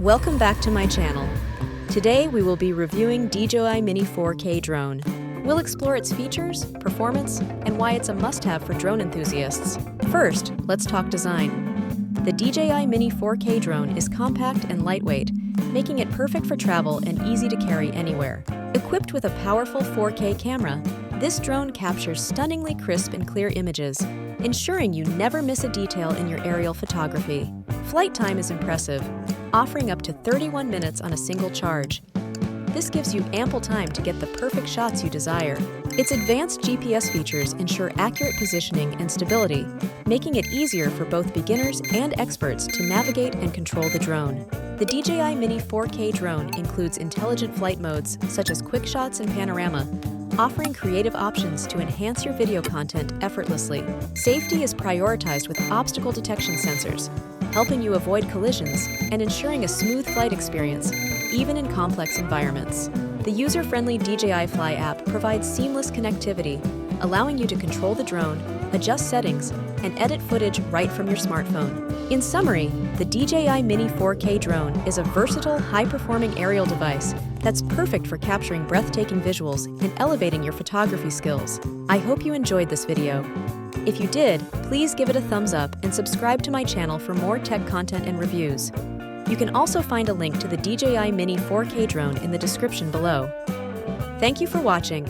Welcome back to my channel. Today we will be reviewing DJI Mini 4K drone. We'll explore its features, performance, and why it's a must-have for drone enthusiasts. First, let's talk design. The DJI Mini 4K drone is compact and lightweight, making it perfect for travel and easy to carry anywhere. Equipped with a powerful 4K camera, this drone captures stunningly crisp and clear images, ensuring you never miss a detail in your aerial photography. Flight time is impressive, offering up to 31 minutes on a single charge. This gives you ample time to get the perfect shots you desire. Its advanced GPS features ensure accurate positioning and stability, making it easier for both beginners and experts to navigate and control the drone. The DJI Mini 4K drone includes intelligent flight modes such as quick shots and panorama, offering creative options to enhance your video content effortlessly. Safety is prioritized with obstacle detection sensors, helping you avoid collisions and ensuring a smooth flight experience, even in complex environments. The user-friendly DJI Fly app provides seamless connectivity, allowing you to control the drone, adjust settings, and edit footage right from your smartphone. In summary, the DJI Mini 4K drone is a versatile, high-performing aerial device that's perfect for capturing breathtaking visuals and elevating your photography skills. I hope you enjoyed this video. If you did, please give it a thumbs up and subscribe to my channel for more tech content and reviews. You can also find a link to the DJI Mini 4K drone in the description below. Thank you for watching.